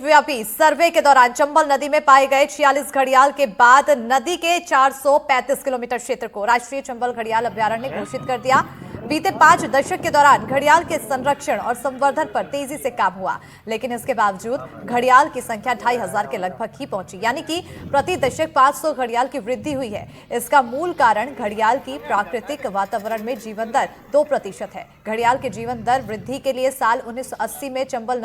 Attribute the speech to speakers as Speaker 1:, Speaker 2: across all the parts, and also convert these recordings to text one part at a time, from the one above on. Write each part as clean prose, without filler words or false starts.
Speaker 1: व्यापी सर्वे के दौरान चंबल नदी में पाए गए 46 घड़ियाल के बाद नदी के 435 किलोमीटर क्षेत्र को राष्ट्रीय चंबल घड़ियाल अभयारण्य घोषित कर दिया। बीते 5 दशक के दौरान घड़ियाल के संरक्षण और संवर्धन पर तेजी से काम हुआ, लेकिन इसके बावजूद घड़ियाल की संख्या 2500 के लगभग ही पहुंची, यानी कि प्रति दशक 500 घड़ियाल की वृद्धि हुई है। इसका मूल कारण घड़ियाल की प्राकृतिक वातावरण में जीवन दर 2% है। घड़ियाल के जीवन दर वृद्धि के लिए साल 1980 में चंबल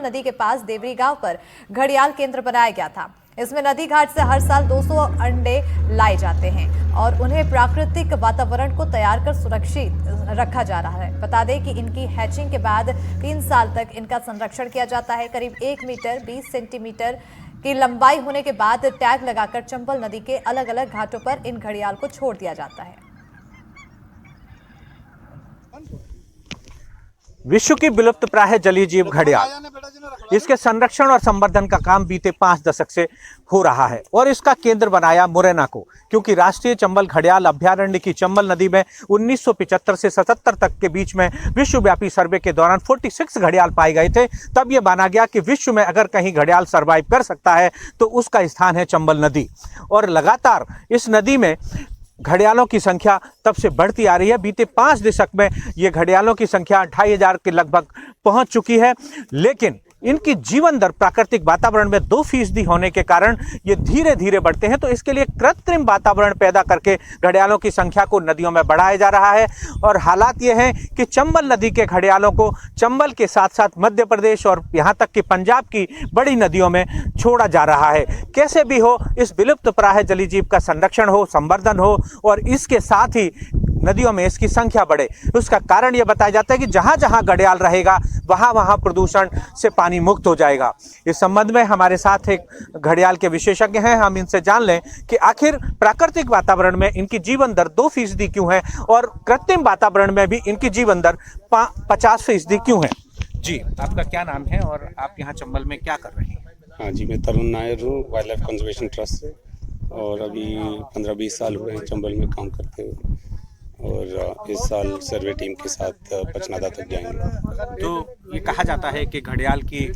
Speaker 1: नदी के पास देवरी गांव पर घड़ियाल केंद्र बनाया गया था। इसमें नदी घाट से हर साल 200 अंडे लाए जाते हैं और उन्हें प्राकृतिक वातावरण को तैयार कर सुरक्षित रखा जा रहा है। बता दें कि इनकी हैचिंग के बाद 3 साल तक इनका संरक्षण किया जाता है। करीब 1 मीटर 20 सेंटीमीटर की लंबाई होने के बाद टैग लगाकर चंबल नदी के अलग अलग घाटों पर इन घड़ियाल को छोड़ दिया जाता है।
Speaker 2: विश्व की विलुप्त प्राय जलीय जीव घड़ियाल, इसके संरक्षण और संवर्धन का काम बीते 5 दशक से हो रहा है और इसका केंद्र बनाया मुरैना को, क्योंकि राष्ट्रीय चंबल घड़ियाल अभयारण्य की चंबल नदी में 1975 से 77 तक के बीच में विश्वव्यापी सर्वे के दौरान 46 घड़ियाल पाए गए थे। तब ये माना गया कि विश्व में अगर कहीं घड़ियाल सर्वाइव कर सकता है तो उसका स्थान है चंबल नदी। और लगातार इस नदी में घड़ियालों की संख्या तब से बढ़ती आ रही है। बीते 5 दशक में ये घड़ियालों की संख्या 2500 के लगभग पहुंच चुकी है, लेकिन इनकी जीवन दर प्राकृतिक वातावरण में 2% होने के कारण ये धीरे धीरे बढ़ते हैं। तो इसके लिए कृत्रिम वातावरण पैदा करके घड़ियालों की संख्या को नदियों में बढ़ाया जा रहा है। और हालात ये हैं कि चंबल नदी के घड़ियालों को चंबल के साथ साथ मध्य प्रदेश और यहाँ तक कि पंजाब की बड़ी नदियों में छोड़ा जा रहा है। कैसे भी हो, इस विलुप्त प्राय जलीय जीव का संरक्षण हो, संवर्धन हो और इसके साथ ही नदियों में इसकी संख्या बढ़े। उसका कारण यह बताया जाता है कि जहां जहां घड़ियाल रहेगा वहां वहां प्रदूषण से पानी मुक्त हो जाएगा। इस संबंध में हमारे साथ एक घड़ियाल के विशेषज्ञ हैं, हम इनसे जान लें कि आखिर प्राकृतिक वातावरण में इनकी जीवन दर 2% क्यों है और कृत्रिम वातावरण में भी इनकी जीवन दर 50% क्यों है। जी, आपका क्या नाम है और आप यहाँ चंबल में क्या कर रहे हैं?
Speaker 3: हाँ जी, मैं तरुण नायर हूँ, वाइल्ड लाइफ कंजर्वेशन ट्रस्ट से, और अभी 15-20 साल हुए हैं चंबल में काम करते हुए, और इस साल सर्वे टीम के साथ पचनादा तक जाएंगे।
Speaker 2: तो ये कहा जाता है कि घड़ियाल की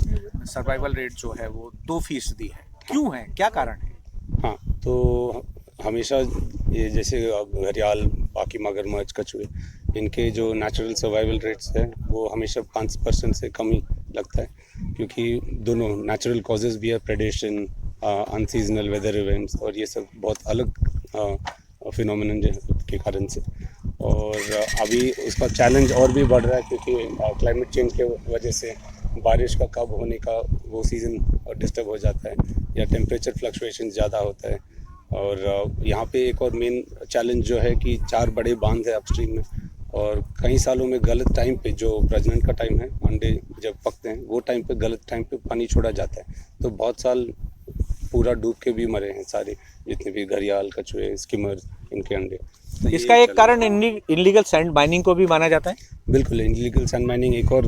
Speaker 2: सर्वाइवल रेट जो है वो 2% है, क्यों है, क्या कारण है?
Speaker 3: हाँ, तो हमेशा ये जैसे घड़ियाल, बाकी मगरमच्छ, कछुए, इनके जो नेचुरल सर्वाइवल रेट्स है वो हमेशा 5% से कम ही लगता है, क्योंकि दोनों नेचुरल कॉजेज़ भी है, प्रेडेशन, अनसीजनल वेदर इवेंट्स, और ये सब बहुत अलग फिनोमिनन के कारण से। और अभी उसका चैलेंज और भी बढ़ रहा है, क्योंकि क्लाइमेट चेंज के वजह से बारिश का कब होने का वो सीज़न डिस्टर्ब हो जाता है, या टेम्परेचर फ्लक्चुएशन ज़्यादा होता है। और यहाँ पे एक और मेन चैलेंज जो है कि 4 बड़े बांध है अपस्ट्रीम में, और कई सालों में गलत टाइम पे, जो प्रजनन का टाइम है, अंडे जब पकते हैं वो टाइम पे, गलत टाइम पे पानी छोड़ा जाता है, तो बहुत साल पूरा डूब के भी मरे हैं सारे, जितने भी घड़ियाल, कछुए, स्किमर, इनके अंडे। तो
Speaker 2: इसका एक कारण इनलीगल सैंड माइनिंग को भी माना जाता है।
Speaker 3: बिल्कुल, इनलीगल सैंड माइनिंग एक और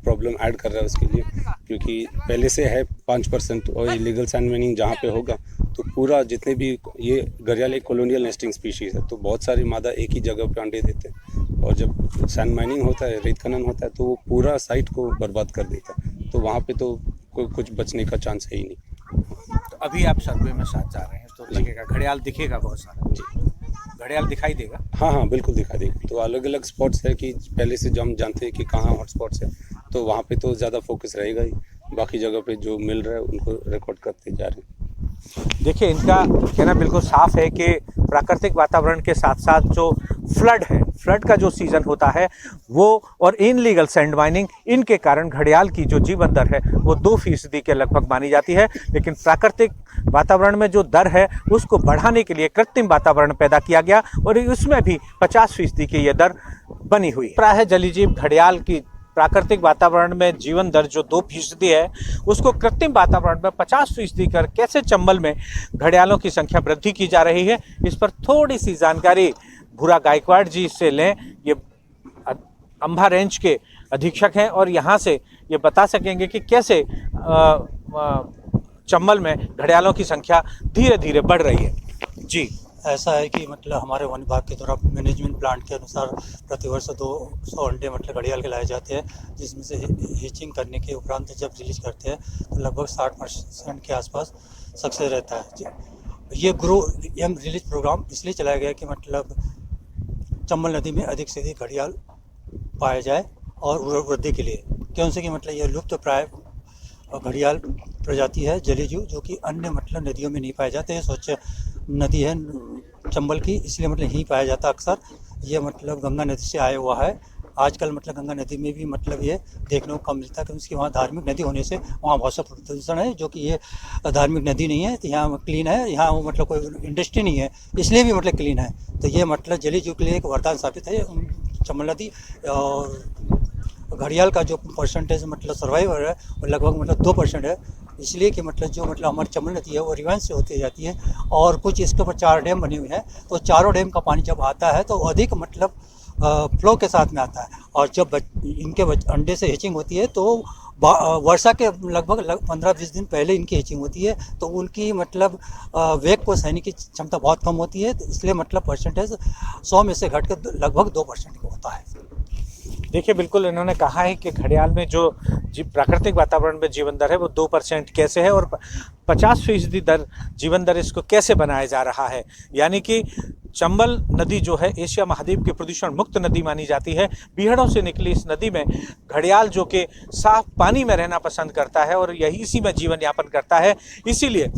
Speaker 3: प्रॉब्लम ऐड कर रहा है उसके लिए, क्योंकि पहले से है 5%, और इलीगल सैंड माइनिंग जहाँ पे होगा तो पूरा जितने भी, ये घड़ियाल एक कॉलोनियल नेस्टिंग स्पीशीज़ है, तो बहुत सारी मादा एक ही जगह पे अंडे देते हैं, और जब सैंड माइनिंग होता है, रेत खनन होता है, तो वो पूरा साइट को बर्बाद कर देता है, तो वहाँ पे तो कुछ बचने का चांस है ही नहीं।
Speaker 2: तो अभी आप सर्वे में साथ जा रहे हैं तो लगेगा घड़ियाल दिखेगा बहुत सारा।
Speaker 3: जी,
Speaker 2: घड़ियाल दिखाई देगा?
Speaker 3: हाँ, बिल्कुल दिखाई देगा। तो अलग अलग स्पॉट्स है कि पहले से जो हम जानते हैं कि कहाँ हॉट स्पॉट्स है, तो वहाँ पे तो ज़्यादा फोकस रहेगा ही, बाकी जगह पे जो मिल रहा है उनको रिकॉर्ड करते जा रहे हैं।
Speaker 2: देखिए, इनका कहना बिल्कुल साफ है कि प्राकृतिक वातावरण के साथ साथ जो फ्लड है, फ्लड का जो सीज़न होता है वो, और इनलीगल सैंड माइनिंग, इनके कारण घड़ियाल की जो जीवन दर है वो 2% के लगभग मानी जाती है। लेकिन प्राकृतिक वातावरण में जो दर है उसको बढ़ाने के लिए कृत्रिम वातावरण पैदा किया गया और उसमें भी 50% की ये दर बनी हुई है। प्राय जलीय जीव घड़ियाल की प्राकृतिक वातावरण में जीवन दर जो 2% है, उसको कृत्रिम वातावरण में 50% कर कैसे चंबल में घड़ियालों की संख्या वृद्धि की जा रही है, इस पर थोड़ी सी जानकारी भूरा गायकवाड़ जी से लें। ये अंबा रेंज के अधीक्षक हैं और यहाँ से ये बता सकेंगे कि कैसे चंबल में घड़ियालों की संख्या धीरे धीरे बढ़ रही है। जी,
Speaker 4: ऐसा है कि मतलब हमारे वन विभाग के द्वारा मैनेजमेंट प्लान के अनुसार प्रतिवर्ष 200 अंडे मतलब घड़ियाल के लाए जाते हैं, जिसमें से हीचिंग करने के उपरांत जब रिलीज करते हैं तो लगभग 60% के आसपास सक्सेस रहता है। ये ग्रो यंग रिलीज प्रोग्राम इसलिए चलाया गया कि मतलब चंबल नदी में अधिक से अधिक घड़ियाल पाया जाए और वृद्धि के लिए, क्यों से कि मतलब ये लुप्त प्राय घड़ियाल प्रजाति है जलीय जीव, जो कि अन्य मतलब नदियों में नहीं पाए जाते हैं। स्वच्छ नदी है चंबल की, इसलिए मतलब यहीं पाया जाता अक्सर। ये मतलब गंगा नदी से आया हुआ है। आजकल मतलब गंगा नदी में भी मतलब ये देखने को कम मिलता है, क्योंकि उसकी वहाँ धार्मिक नदी होने से वहाँ बहुत सा प्रदूषण है, जो कि ये धार्मिक नदी नहीं है। तो यहाँ क्लीन है, यहाँ मतलब कोई इंडस्ट्री नहीं है, इसलिए भी मतलब क्लीन है। तो ये मतलब जलीय जीव के लिए एक वरदान साबित है चंबल नदी। और घड़ियाल का जो परसेंटेज मतलब सर्वाइवर है वो लगभग मतलब 2% है, इसलिए कि मतलब जो मतलब हमारी चंबल नदी है वो रिवांस से होती जाती है। और कुछ इसके ऊपर 4 डैम बने हुए हैं, तो चारों डैम का पानी जब आता है तो अधिक मतलब फ्लो के साथ में आता है। और जब इनके अंडे से हैचिंग होती है तो वर्षा के लगभग 15-20 दिन पहले इनकी हैचिंग होती है, तो उनकी मतलब वेग को सहने की क्षमता बहुत कम होती है। तो इसलिए मतलब परसेंटेज 100 में से घट के लगभग 2% का होता है।
Speaker 2: देखिए, बिल्कुल इन्होंने कहा है कि घड़ियाल में जो प्राकृतिक वातावरण में जीवन दर है वो 2% कैसे है और 50% दर जीवन दर इसको कैसे बनाया जा रहा है। यानी कि चंबल नदी जो है एशिया महाद्वीप की प्रदूषण मुक्त नदी मानी जाती है। बीहड़ों से निकली इस नदी में घड़ियाल जो कि साफ पानी में रहना पसंद करता है और यही इसी में जीवन यापन करता है, इसीलिए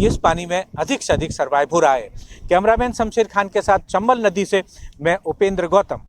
Speaker 2: इस पानी में अधिक से अधिक सर्वाइव हो रहा है। कैमरामैन शमशेर खान के साथ चंबल नदी से मैं उपेंद्र गौतम।